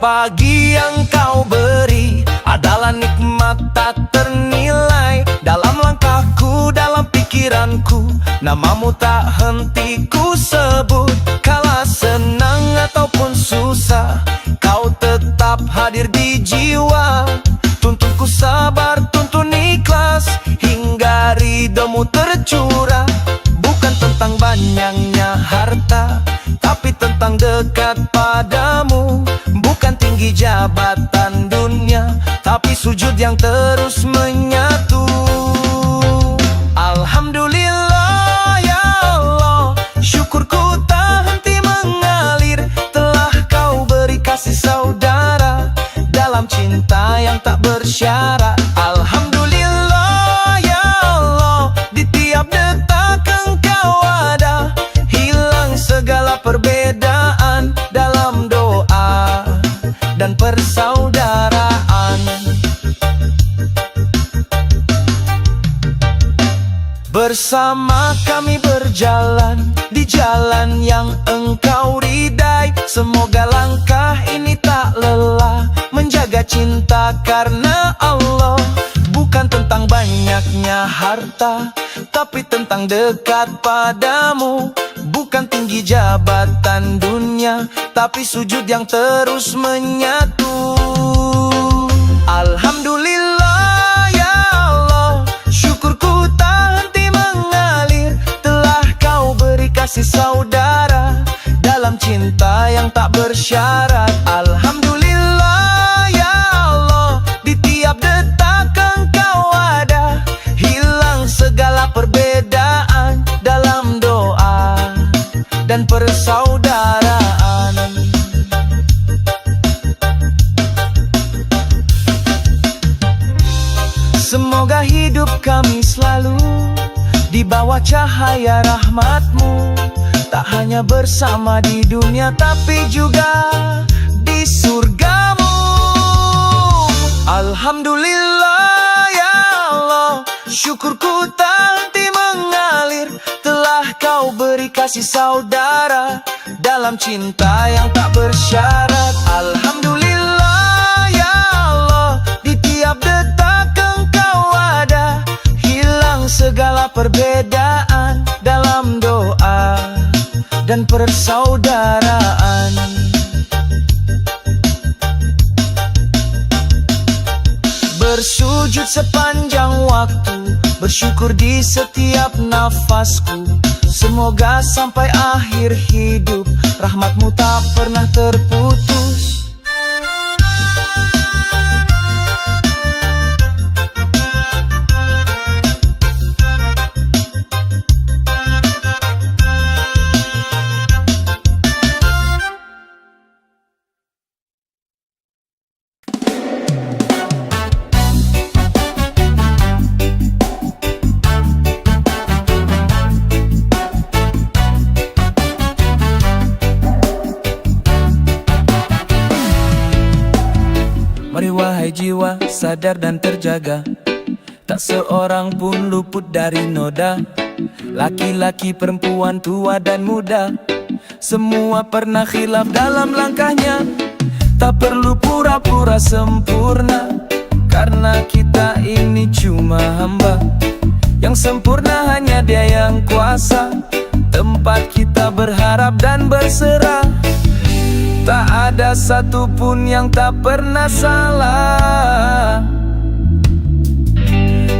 pagi yang kau beri adalah nikmat tak ternilai. Dalam langkahku, dalam pikiranku, namamu tak henti ku sebut. Kala senang ataupun susah, kau tetap hadir di jiwa. Tuntunku sabar, tuntun ikhlas, hingga ridhomu tercurah. Bukan tentang banyaknya harta, tapi tentang dekat padamu. Bukan tinggi jabatan dunia, tapi sujud yang terus menyatu. Alhamdulillah ya Allah, syukurku tak henti mengalir. Telah kau beri kasih saudara dalam cinta yang tak bersyarat. Alhamdulillah ya Allah, di tiap detak engkau ada. Hilang segala perbedaan dalam doa dan persaudaraan. Bersama kami berjalan di jalan yang engkau ridai. Semoga langkah ini tak lelah menjaga cinta karena Allah. Bukan tentang banyaknya harta, tapi tentang dekat padamu. Bukan tinggi jabatan dunia, tapi sujud yang terus menyatu. Alhamdulillah ya Allah, syukurku tak henti mengalir. Telah kau beri kasih saudara dalam cinta yang tak bersyarat. Alhamdulillah ya Allah, di tiap detak engkau ada. Hilang segala perbedaan dalam doa dan persaudaraan. Semoga hidup kami selalu di bawah cahaya rahmat-Mu. Tak hanya bersama di dunia, tapi juga di surga-Mu. Alhamdulillah ya Allah, syukurku tak henti mengalir. Telah kau beri kasih saudara dalam cinta yang tak bersyarat. Alhamdulillah ya Allah, di tiap detak engkau ada. Hilang segala perbedaan dalam doa dan persaudaraan. Bersujud sepanjang waktu, bersyukur di setiap nafasku. Semoga sampai akhir hidup rahmat-Mu tak pernah terputus. Mari wahai jiwa, sadar dan terjaga. Tak seorang pun luput dari noda. Laki-laki, perempuan, tua dan muda, semua pernah khilaf dalam langkahnya. Tak perlu pura-pura sempurna, karena kita ini cuma hamba. Yang sempurna hanya Dia yang kuasa. Tempat kita berharap dan berserah. Tak ada satupun yang tak pernah salah,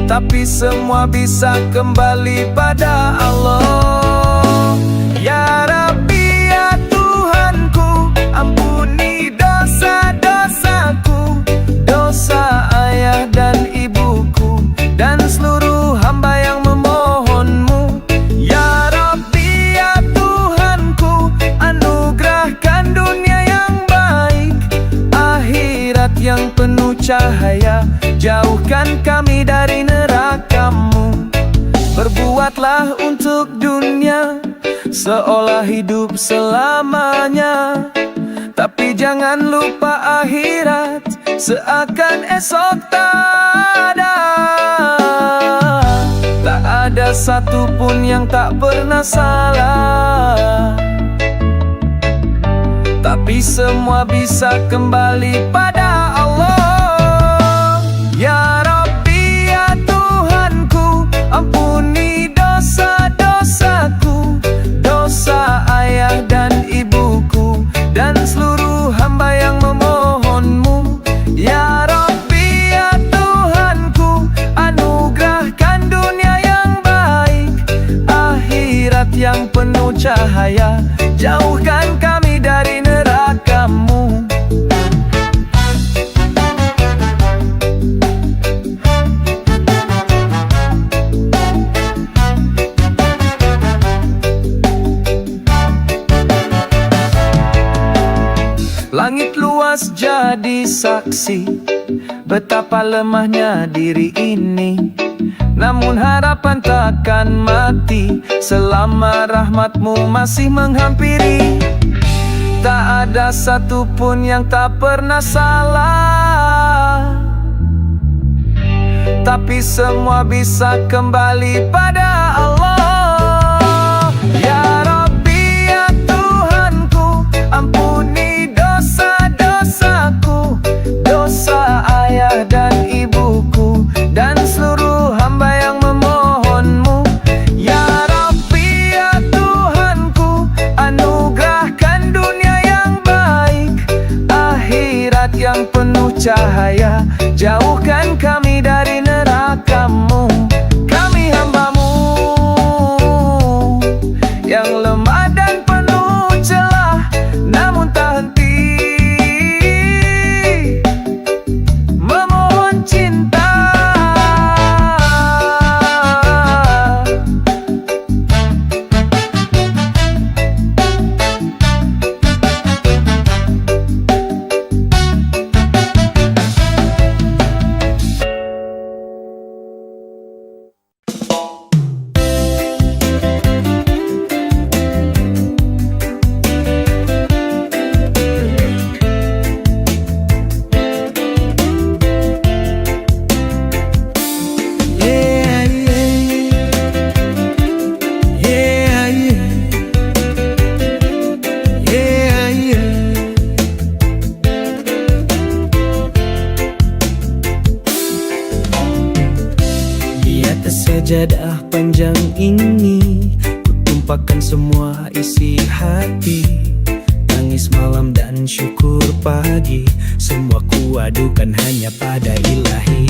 tapi semua bisa kembali pada Allah. Ya Rabbi, ya Tuhanku, ampuni dosa-dosaku, dosa ayah dan ibuku, dan seluruh hamba yang memohon-Mu. Ya Rabbi, ya Tuhanku, anugerahkan dunia yang penuh cahaya. Jauhkan kami dari neraka-Mu. Berbuatlah untuk dunia seolah hidup selamanya, tapi jangan lupa akhirat seakan esok tak ada. Tak ada satupun yang tak pernah salah, tapi semua bisa kembali pada Allah. Ya Rabbi, ya Tuhanku, ampuni dosa-dosaku, dosa ayah dan ibuku, dan seluruh hamba yang memohonmu. Ya Rabbi, ya Tuhanku, anugerahkan dunia yang baik, akhirat yang penuh cahaya, jauhkan kami dari neraka-Mu. Langit luas jadi saksi betapa lemahnya diri ini, namun harapan takkan mati selama rahmat-Mu masih menghampiri. Tak ada satupun yang tak pernah salah, tapi semua bisa kembali pada Allah. Ya Rabbi, ya Tuhanku, ampuni dosa-dosaku, dosa ayah dan ibuku, dan seluruh hamba yang memohonmu. Ya Rabbi, ya Tuhanku, anugerahkan dunia yang baik, akhirat yang penuh cahaya, jauhkan kami dari neraka-Mu. Kami hamba-Mu yang lemah dan penuh celah, namun tak henti memohon cinta. Sejadah panjang ini ku tumpahkan semua isi hati, tangis malam dan syukur pagi, semua ku adukan hanya pada Ilahi.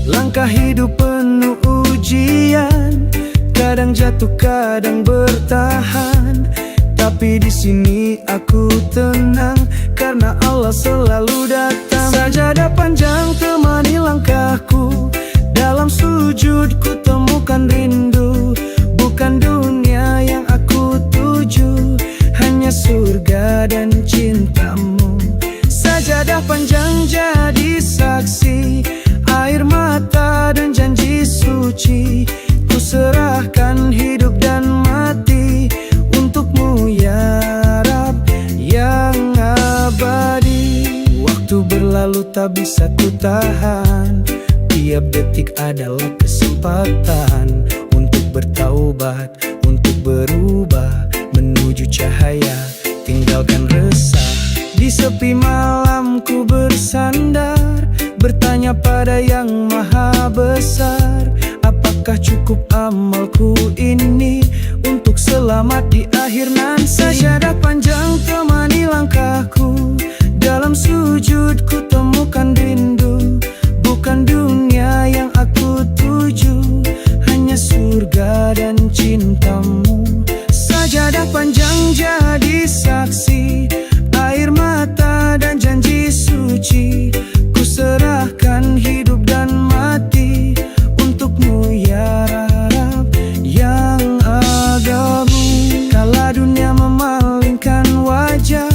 Langkah hidup penuh ujian, kadang jatuh kadang bertahan, tapi di sini aku tenang karena Allah selalu datang. Sajadah panjang temani langkahku, dalam sujud ku temukan rindu, bukan dunia yang aku tuju, hanya surga dan cinta-Mu. Sajadah panjang jadi saksi, air mata dan janji suci, ku serahkan hidup dan mati untuk-Mu ya Rab yang abadi. Waktu berlalu tak bisa ku tahan, tiap detik adalah kesempatan untuk bertaubat, untuk berubah menuju cahaya, tinggalkan resah. Di sepi malam ku bersandar, bertanya pada yang maha besar, apakah cukup amalku ini untuk selamat di akhir nanti. Sajadah panjang temani langkahku, dalam sujud ku temukan rindu, bukan dunia yang aku tuju, hanya surga dan cinta-Mu. Sajadah panjang jadi saksi, air mata dan janji suci, ku serahkan hidup dan mati untuk-Mu ya Rab yang agamu. Kala dunia memalingkan wajah,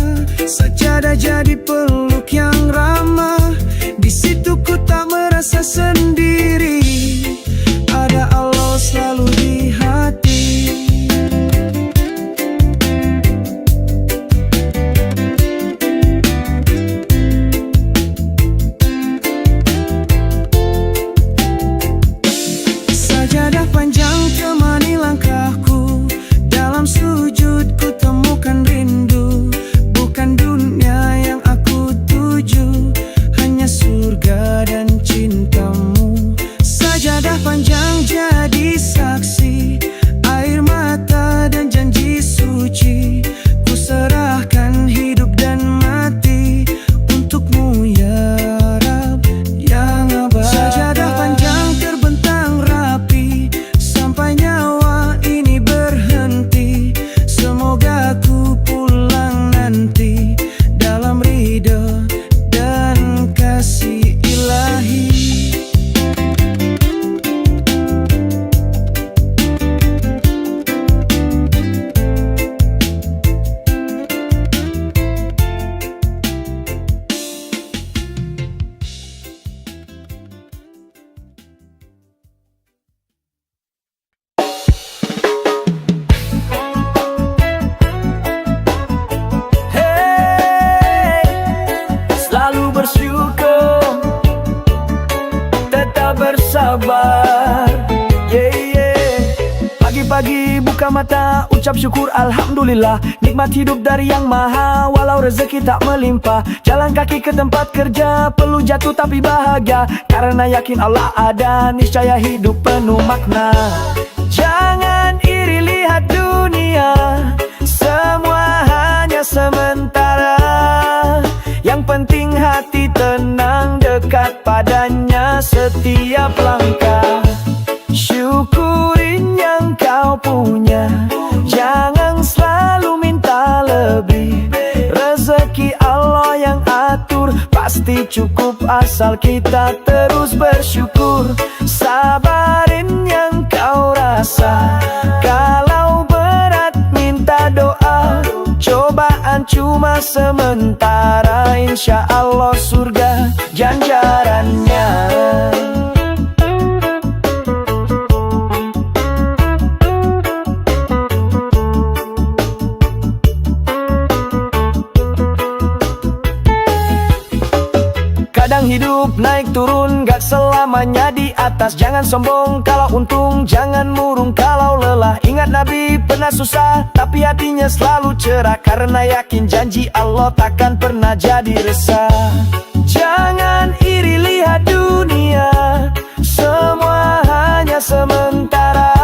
sajadah jadi peluk yang ramah, di situ ku tak merasa sendiri, ada Allah selalu di hati. Sajadah panjang temani langkahku, dalam sujud ku temukan rindu, bukan kita bersabar. Yeah, yeah. Pagi-pagi buka mata, ucap syukur alhamdulillah. Nikmat hidup dari yang maha, walau rezeki tak melimpah. Jalan kaki ke tempat kerja, perlu jatuh tapi bahagia. Karena yakin Allah ada, niscaya hidup penuh makna. Jangan iri lihat dunia, semua hanya sementara. Yang penting hati tenang, dekat padanya setiap langkah. Syukurin yang kau punya, jangan selalu minta lebih. Rezeki Allah yang atur, pasti cukup asal kita terus bersyukur. Sabarin yang kau rasa, kalau berat minta doa. Cobaan cuma sementara, insya Allah surga ganjarannya. Kadang hidup naik turun, gak selamanya di atas. Jangan sombong kalau untung, jangan murung kalau lelah. Ingat Nabi pernah susah, tapi hatinya selalu cerah. Karena yakin janji Allah takkan pernah jadi resah. Jangan iri lihat dunia, semua hanya sementara.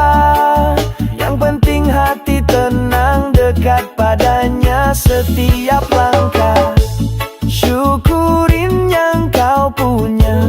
Yang penting hati tenang, dekat padanya setiap langkah. Syukurin yang kau punya,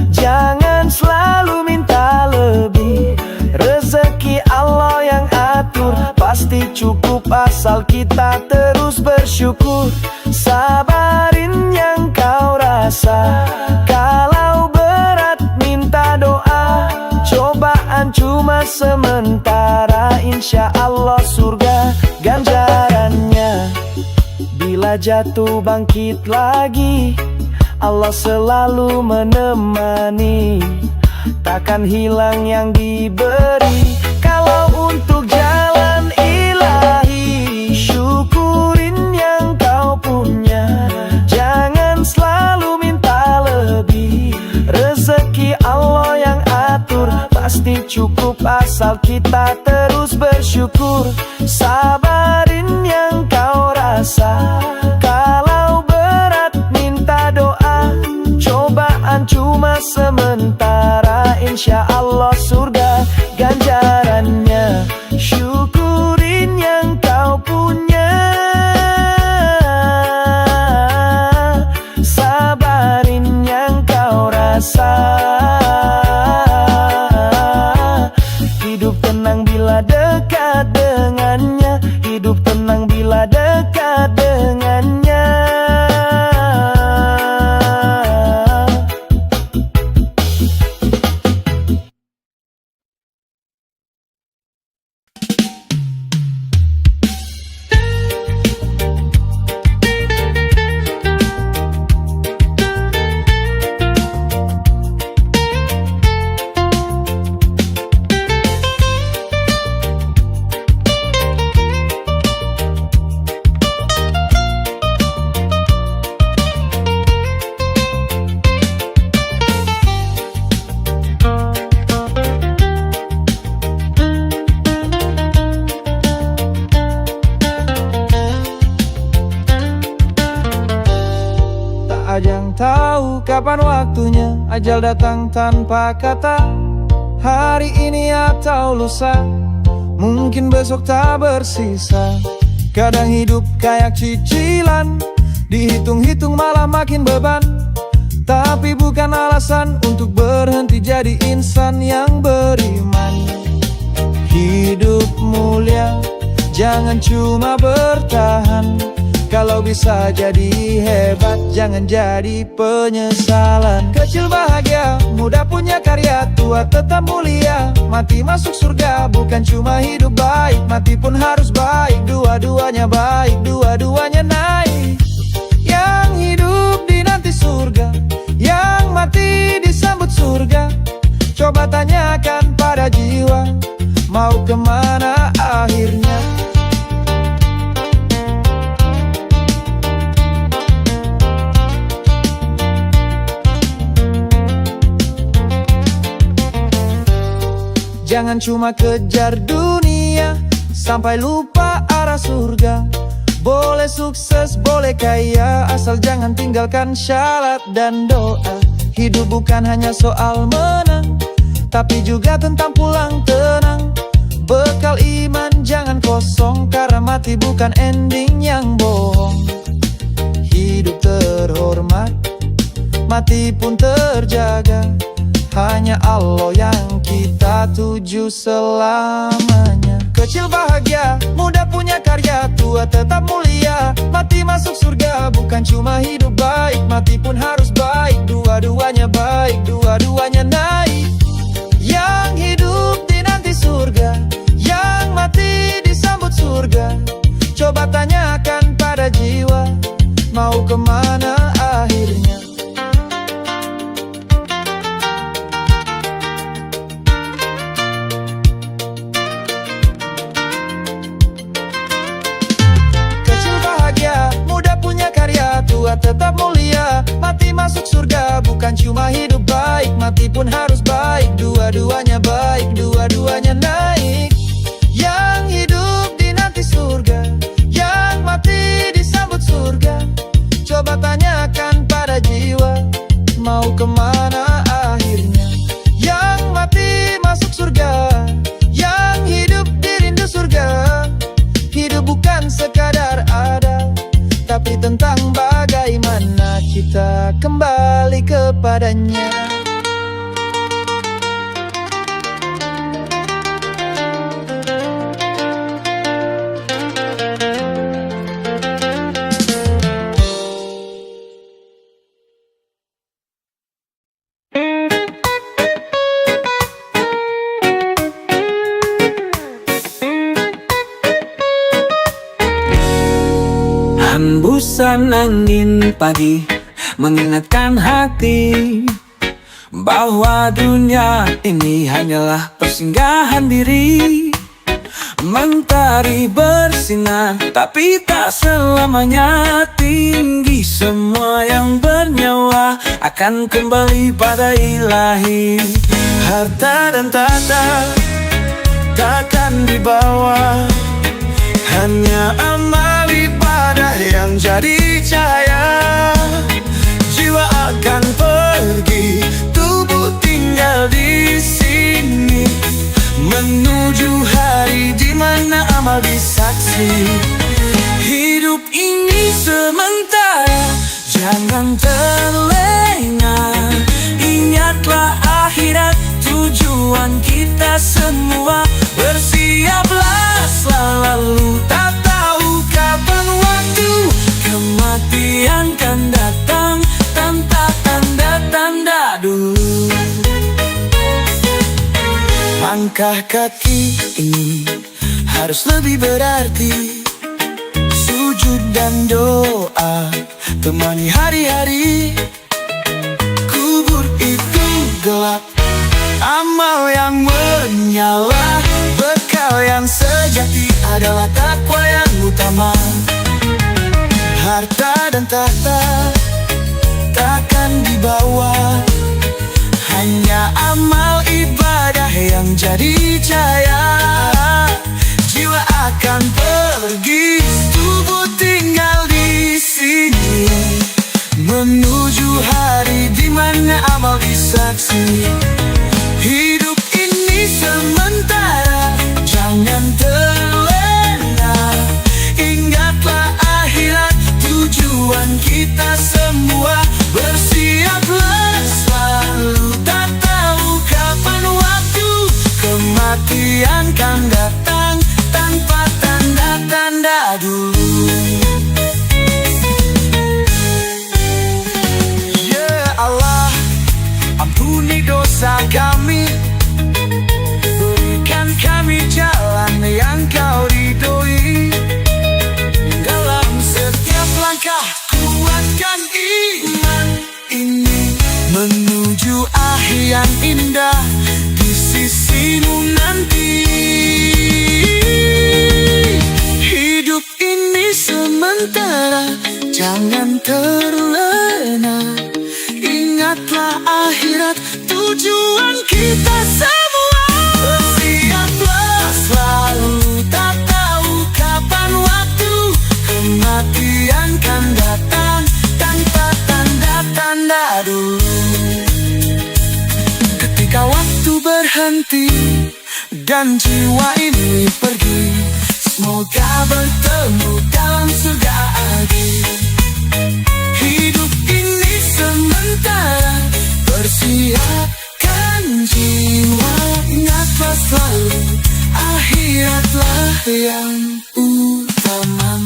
jangan selalu minta lebih. Rezeki Allah yang atur, pasti cukup asal kita terus bersyukur. Sabarin yang kau rasa, kalau berat minta doa. Cobaan cuma sementara, insya Allah surga ganjarannya. Bila jatuh bangkit lagi, Allah selalu menemani. Takkan hilang yang diberi, kalau untuk jalan ilahi. Syukurin yang kau punya, jangan selalu minta lebih. Rezeki Allah yang atur, pasti cukup asal kita terus bersyukur. Sabarin yang kau rasa, kalau berat minta doa. Cobaan cuma sementara, insya Allah surga ganjarannya. Syukurin yang kau punya, sabarin yang kau rasa. Hidup tenang bila dekat dengannya, hidup tenang bila dekat dengannya. Ajang tahu kapan waktunya, ajal datang tanpa kata. Hari ini atau lusa, mungkin besok tak bersisa. Kadang hidup kayak cicilan, dihitung-hitung malah makin beban. Tapi bukan alasan untuk berhenti jadi insan yang beriman. Hidup mulia, jangan cuma bertahan. Kalau bisa jadi hebat, jangan jadi penyesalan. Kecil bahagia, muda punya karya, tua tetap mulia. Mati masuk surga, bukan cuma hidup baik, mati pun harus baik. Dua-duanya baik, dua-duanya naik. Yang hidup dinanti surga, yang mati disambut surga. Coba tanyakan pada jiwa, mau kemana akhirnya. Jangan cuma kejar dunia sampai lupa arah surga. Boleh sukses, boleh kaya, asal jangan tinggalkan syarat dan doa. Hidup bukan hanya soal menang, tapi juga tentang pulang tenang. Bekal iman jangan kosong, karena mati bukan ending yang bohong. Hidup terhormat, mati pun terjaga. Hanya Allah yang kita tuju selamanya. Kecil bahagia, muda punya karya, tua tetap mulia. Mati masuk surga, bukan cuma hidup baik, mati pun harus baik. Dua-duanya baik, dua-duanya naik. Yang hidup dinanti surga, yang mati disambut surga. Coba tanyakan pada jiwa, mau kemana akhirnya. Tetap mulia, mati masuk surga, bukan cuma hidup baik, mati pun harus baik. Dua-duanya baik, dua-duanya naik. Yang hidup dinanti surga, yang mati disambut surga. Coba tanyakan pada jiwa, mau kemana akhirnya. Yang mati masuk surga, yang hidup dirindu surga. Hidup bukan sekadar ada, tapi tentang bagaimana kita kembali kepadanya. Hembusan angin pagi mengingatkan hati bahwa dunia ini hanyalah persinggahan diri. Mentari bersinar tapi tak selamanya tinggi. Semua yang bernyawa akan kembali pada ilahi. Harta dan tahta takkan dibawa, hanya amal ibadah yang jadi cahaya. Jiwa akan pergi, tubuh tinggal di sini, menuju hari di mana amal disaksi. Hidup ini sementara, jangan terlena. Ingatlah akhirat, tujuan kita semua. Bersiaplah selalu, tak tahu kapan waktu kematian kan datang tanpa tanda-tanda dulu. Langkah kaki ini harus lebih berarti. Sujud dan doa temani hari-hari. Kubur itu gelap, amal yang menyala. Bekal yang sejati adalah takwa yang utama. Harta dan tahta takkan dibawa, hanya amal ibadah yang jadi cahaya. Jiwa akan pergi, tubuh tinggal di sini, menuju hari di mana amal disaksi. Hidup ini sementara, jangan terlena. Ingatlah akhirat, tujuan kita semua. Bersiaplah selalu, tak tahu kapan waktu kematian kan datang tanpa tanda-tanda dulu. Ya Allah, ampuni dosa kami, berikan kami jalan yang Kau ridhoi. Dalam setiap langkah kuatkan iman ini, menuju akhir yang indah di sisimu nanti. Hidup ini sementara, jangan terlena. Ingatlah akhirat, tujuan kita semua. berhenti dan jiwa ini pergi. Semoga bertemu dalam surga adil. Hidup ini sementara, bersiapkan jiwa. Ingatlah selalu, akhiratlah yang utama.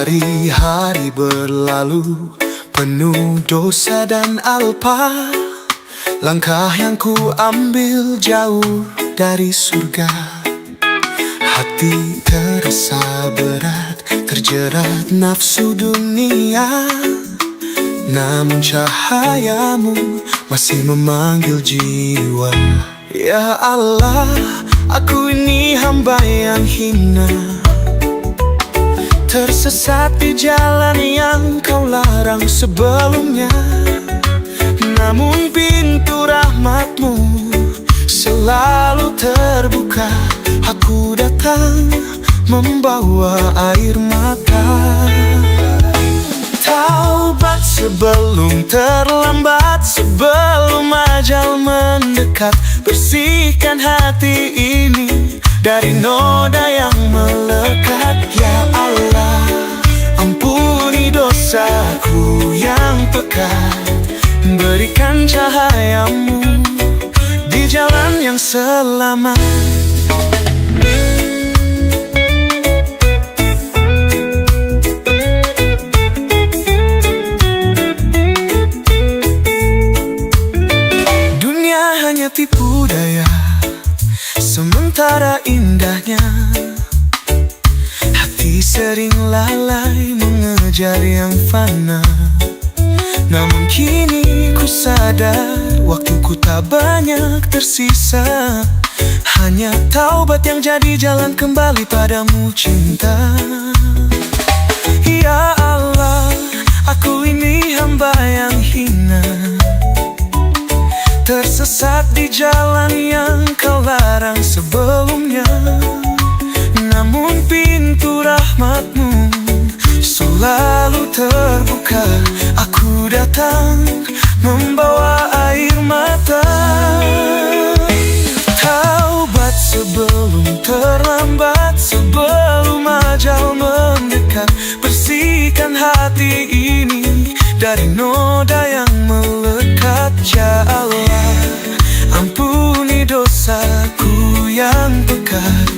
Hari-hari berlalu penuh dosa dan alpa. Langkah yang ku ambil jauh dari surga. Hati terasa berat, terjerat nafsu dunia. Namun cahayamu masih memanggil jiwa. Ya Allah, aku ini hamba yang hina, tersesat di jalan yang kau larang sebelumnya. Namun pintu rahmatmu selalu terbuka. Aku datang membawa air mata. Taubat sebelum terlambat, sebelum ajal mendekat. Bersihkan hati ini dari noda yang melekat. Ya Allah, ampuni dosaku yang pekat. Berikan cahayamu di jalan yang selamat. Dunia hanya tipu daya, sementara indahnya hati sering lalai mengejar yang fana. Namun kini ku sadar, waktuku tak banyak tersisa. Hanya taubat yang jadi jalan kembali padamu cinta. Ya Allah, aku ini hamba yang hina, tersesat di jalan yang kau larang sebelumnya. Namun pintu rahmatmu selalu terbuka. Aku datang membawa air mata. Taubat sebelum terlambat, sebelum ajal mendekat. Bersihkan hati ini dari noda yang melekat. Ya Allah, ampuni dosaku yang pekat.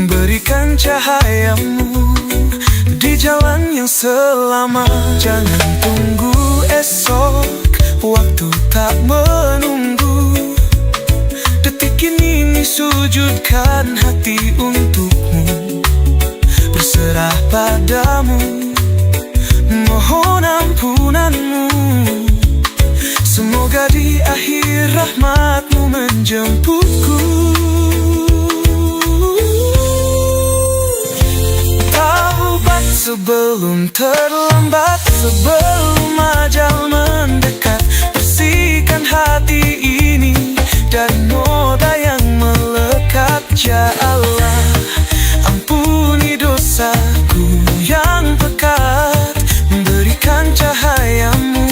Berikan cahayamu di jalan yang selamat. Jangan tunggu esok, waktu tak menunggu. Detik ini sujudkan hati untukmu. Berserah padamu, mohon ampunanmu. Semoga di akhir rahmatmu menjemputku. Taubat sebelum terlambat, sebelum ajal mendekat. Bersihkan hati ini dari noda yang melekat. Ya Allah, ampuni dosaku yang pekat. Berikan cahayamu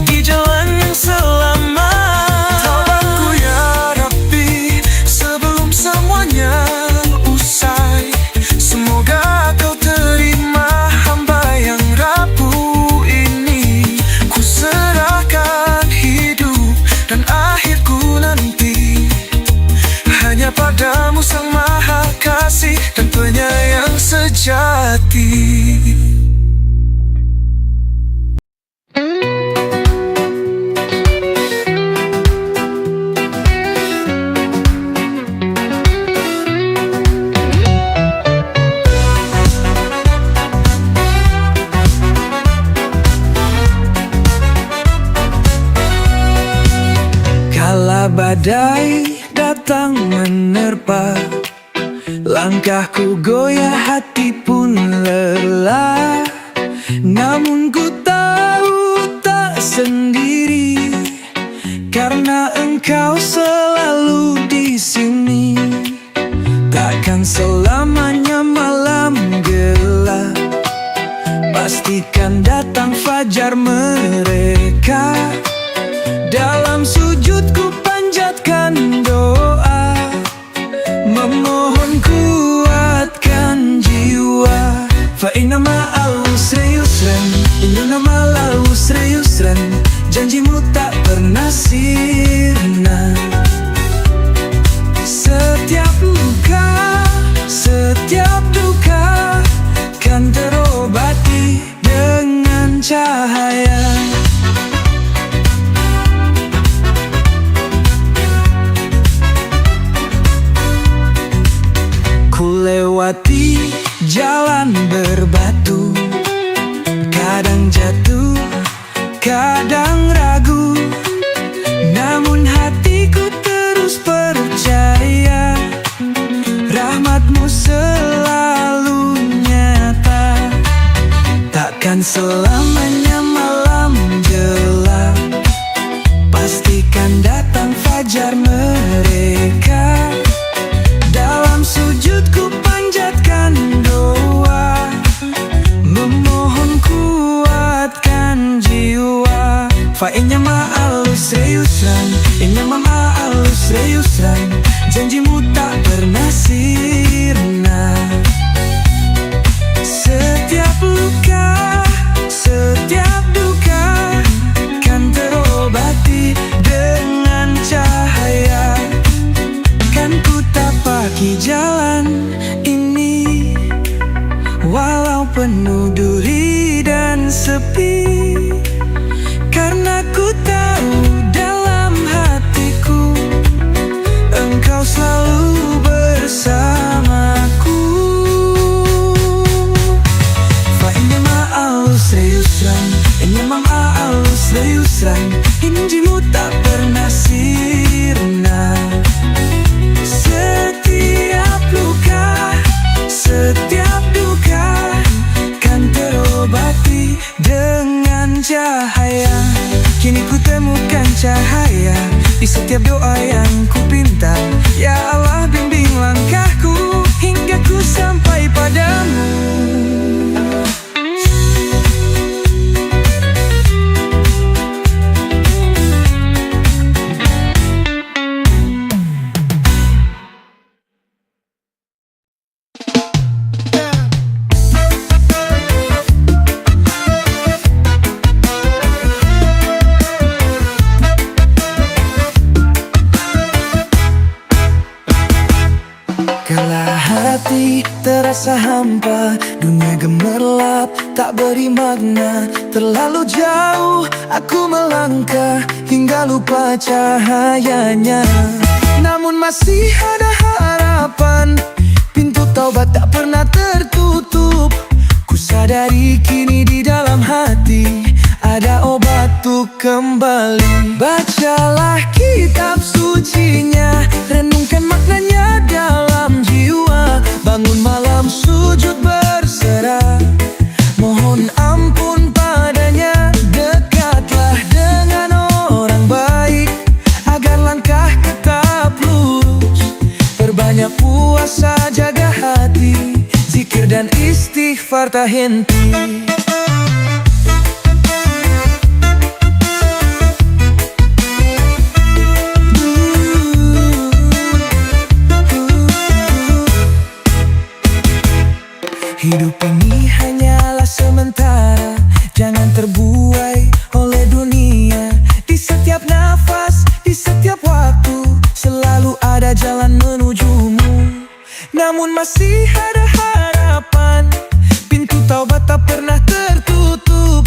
di jalan yang selamat. Taubatku ya Rabbi sebelum semuanya usai. Semoga kau terima hamba yang rapuh ini. Ku serahkan hidup dan akhirku nanti hanya padamu Sang Maha Kasih dan Penyayang sejati. Kala badai datang menerpa, langkahku goyah, hati pun lelah. Namun ku tahu tak Engkau selalu di sini, takkan selamanya malam gelap. Pastikan datang fajar mereka. Dalam sujudku panjatkan doa, memohon kuatkan jiwa. Fa inna ma'al usri yusran, inna ma'al usri yusran. Janjimu tak pernah sirna. Setiap luka, setiap duka kan terobati dengan cahaya. Ku lewati jalan berbatu, kadang jatuh, kadang ragu, namun hatiku terus percaya. Rahmatmu selalu nyata, takkan selamanya malam gelap. Pastikan datang fajar mereka. Dalam sujudku panjatkan doa, memohon kuatkan jiwa. Fa inna ma'al usri yusran, inna ma'al usri yusran. Janjimu tak pernah sirna. Setiap luka, setiap duka kan terobati dengan cahaya. Kan ku tapaki jalan ini, walau penuh duri dan sepi. Karena ku tahu dalam hatiku Engkau selalu bersamaku. Fa inna ma'al usri yusran, inna ma'al usri yusran. Janjimu tak pernah sirna. Setiap luka, setiap duka kan terobati dengan cahaya. Kini ku temukan cahaya di setiap doa yang ku pinta. Ya Allah, bimbing langkahku hingga ku sampai padamu. Kala hati terasa hampa, dunia gemerlap, tak beri makna. Terlalu jauh aku melangkah hingga lupa cahayanya. Namun masih ada harapan, pintu taubat tak pernah tertutup. Ku sadari kini di dalam hati ada obat untuk kembali. Bacalah kitab sucinya, renungkan maknanya dalam jiwa. Bangun malam sujud berserah, mohon ampun padanya. Dekatlah dengan orang baik agar langkah tetap lurus. Perbanyak puasa, jaga hati, zikir dan istighfar tak henti. Hidup ini hanyalah sementara, jangan terbuai oleh dunia. Di setiap nafas, di setiap waktu, selalu ada jalan menujumu. Namun masih ada harapan, pintu taubat tak pernah tertutup.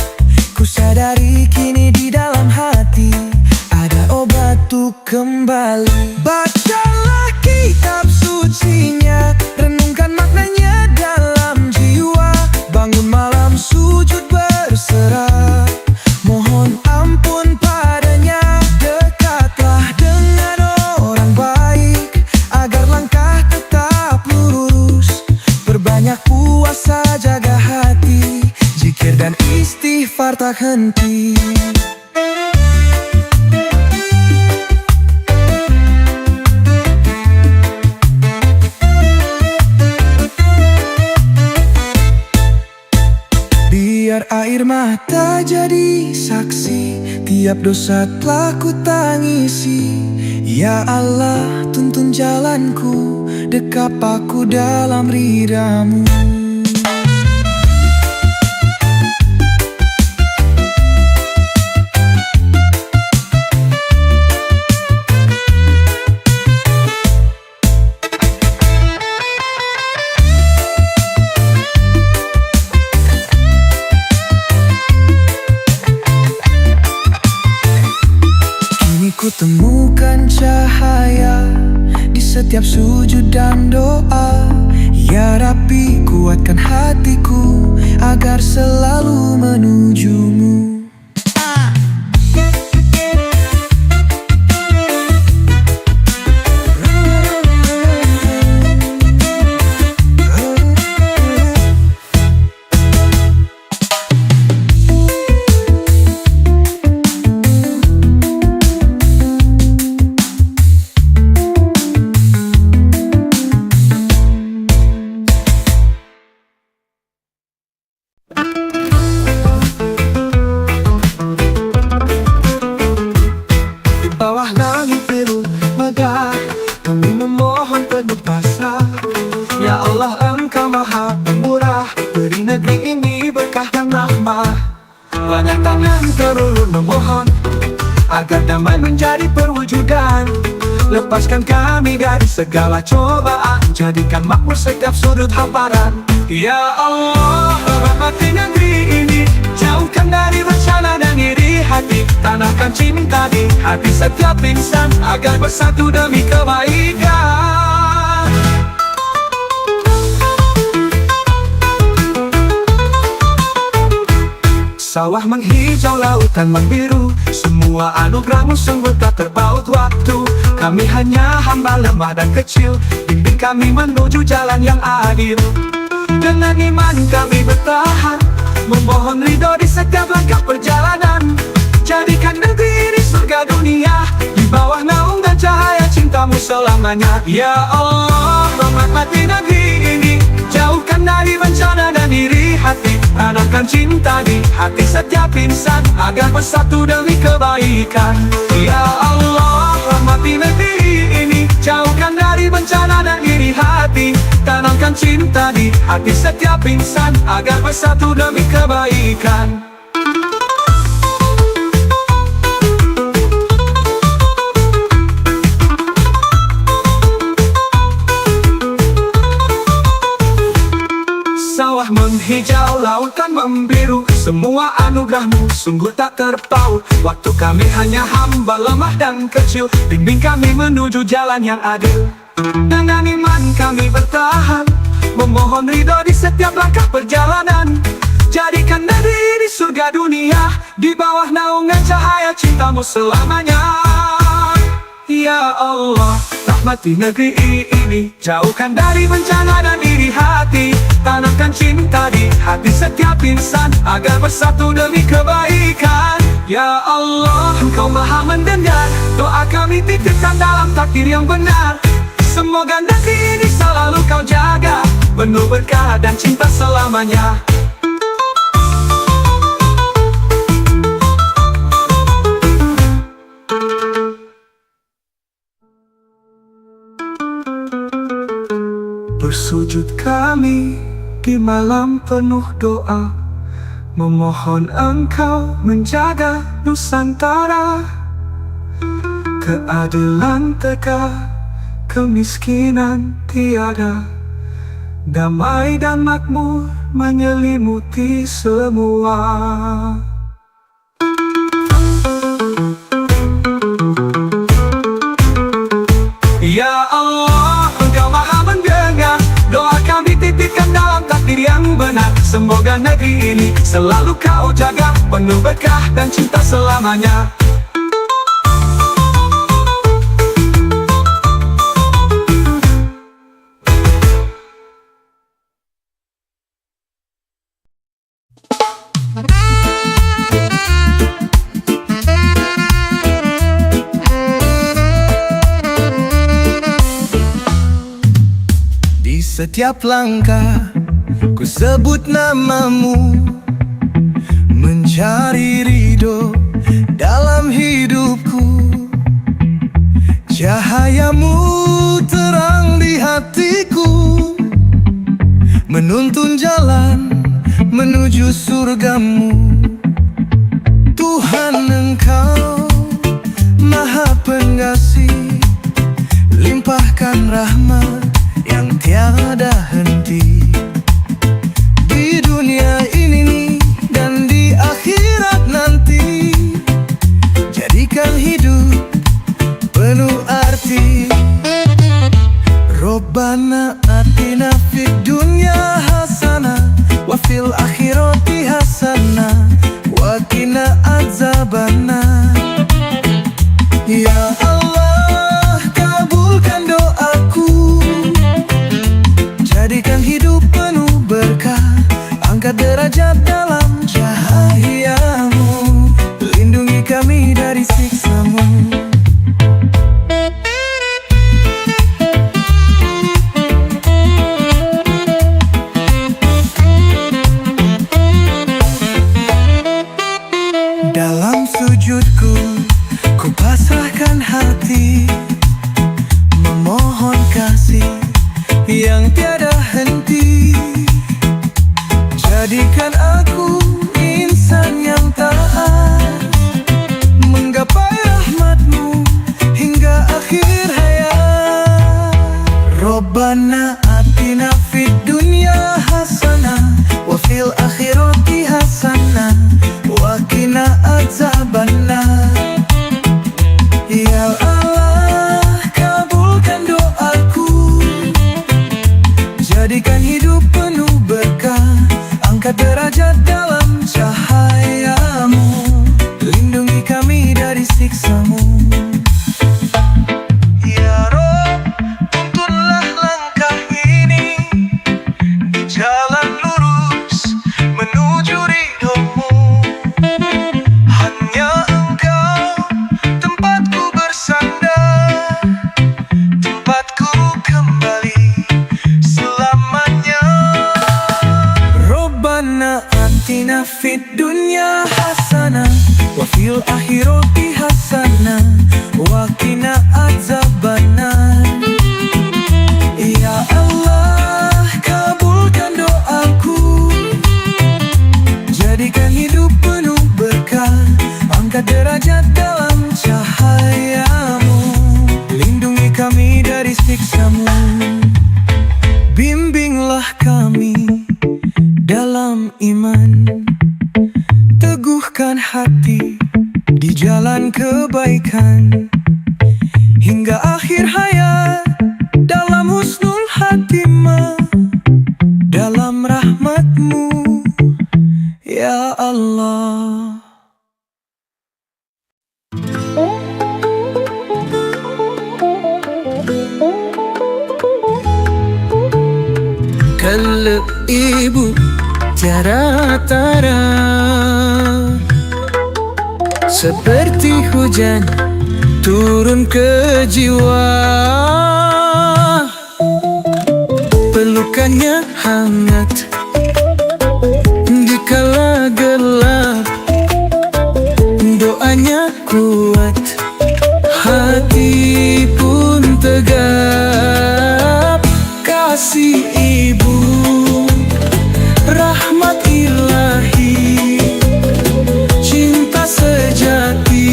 Ku sadari kini di dalam hati ada obat untuk kembali. Bacalah kitab sucinya, renungkan maknanya dalam jiwa. Bangun malam sujud berserah, mohon ampun padanya. Dekatlah dengan orang baik agar langkah tetap lurus. Perbanyak puasa, jaga hati, zikir dan istighfar tak henti. Air mata jadi saksi, tiap dosa telah ku tangisi. Ya Allah, tuntun jalanku, dekap aku dalam ridha-Mu. Ku temukan cahaya di setiap sujud dan doa. Ya Rabbi, kuatkan hatiku agar selalu menuju-Mu. Banyak tangan terulur memohon agar damai menjadi perwujudan. Lepaskan kami dari segala cobaan, jadikan makmur setiap sudut hamparan. Ya Allah, rahmati negeri ini, jauhkan dari bencana dan iri hati. Tanamkan cinta di hati setiap insan agar bersatu demi kebaikan. Sawah menghijau, lautan membiru, semua anugerah-Mu sungguh tak terpaut waktu. Kami hanya hamba lemah dan kecil, bimbing kami menuju jalan yang adil. Dengan iman kami bertahan, memohon ridho di setiap langkah perjalanan. Jadikan negeri ini surga dunia, di bawah naungan cahaya cinta-Mu selamanya. Ya Allah, rahmati negeri ini, jauhkan dari bencana dan iri hati. Tanamkan cinta di hati setiap insan agar bersatu demi kebaikan. Ya Allah, rahmati negeri ini, jauhkan dari bencana dan iri hati. Tanamkan cinta di hati setiap insan agar bersatu demi kebaikan. Sawah menghijau, lautan membiru, semua anugerah-Mu sungguh tak terpaut. Waktu kami hanya hamba lemah dan kecil, bimbing kami menuju jalan yang adil. Dengan iman kami bertahan, memohon ridho di setiap langkah perjalanan. Jadikan negeri di surga dunia, di bawah naungan cahaya cinta-Mu selamanya. Ya Allah, rahmati negeri ini, jauhkan dari bencana dan iri hati. Tanamkan cinta di hati setiap insan agar bersatu demi kebaikan. Ya Allah, Engkau maha mendengar, doa kami titipkan dalam takdir yang benar. Semoga negeri ini selalu Kau jaga, penuh berkah dan cinta selamanya. Bersujud kami di malam penuh doa, memohon Engkau menjaga Nusantara. Keadilan tegak, kemiskinan tiada, damai dan makmur menyelimuti semua. Ya Allah, Engkau maha mendengar, doa kami titipkan dalam takdir yang benar. Semoga negeri ini selalu Kau jaga, penuh berkah dan cinta selamanya. Setiap langkah ku sebut namamu, cari ridho dalam hidupku. Cahayamu terang di hatiku, menuntun jalan menuju surgamu. Tuhan, Engkau Maha Pengasih, limpahkan rahmat yang tiada henti di dunia ini dan di akhirat nanti. Jadikan hidup penuh arti. Robbana atina fid dunya hasanah wa fil akhirati hasanah wa qina adzabannar. Ya Allah, kabulkan doaku, jadikan hidup penuh berkah, angkat derajat dalam cahayamu, lindungi kami dari siksamu. Dalam sujudku, ku pasrahkan hati, memohon kasih yang tiada henti. Jadikan aku insan yang taat, menggapai rahmatmu hingga akhir hayat. Robbana atina fid dunya hasanah wa fil akhirati hasanah wa qina adzabannar. Ya Allah, kabulkan doaku, jadikan hidup penuh berkah, angkat derajat dalam cahayamu, lindungi kami dari siksamu. Ya Rob, tuntunlah langkah ini di jalan lurus menuju ridhomu. Hanya Engkau tempatku bersandar, tempatku kembali selamanya. Robbana atina fid dunya hasanah wa fil akhirati hasanah wa qina adzabannar. Ya Allah, kabulkan doaku, jadikan hidup penuh berkah, angkat derajat dalam cahayamu, lindungi kami dari siksamu. Bimbinglah kami dalam iman, teguhkan hati di jalan kebaikan, hingga akhir hayat dalam husnul khatimah, dalam rahmatmu ya Allah. Kalau ibu tiada tara, seperti hujan turun ke jiwa, pelukannya hangat dikala gelap, doanya kuat, hati pun tegap. Kasih ibu, rahmat ilahi, cinta sejati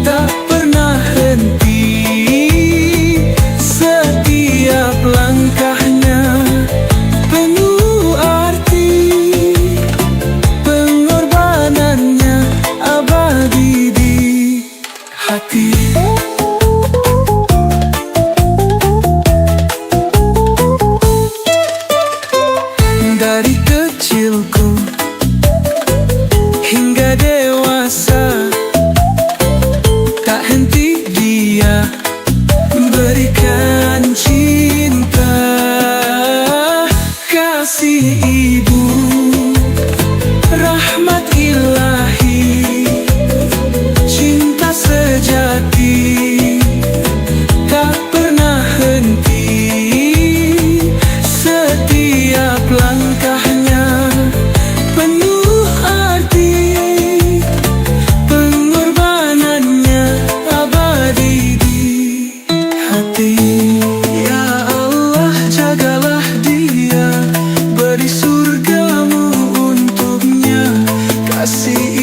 tak pernah henti. kasih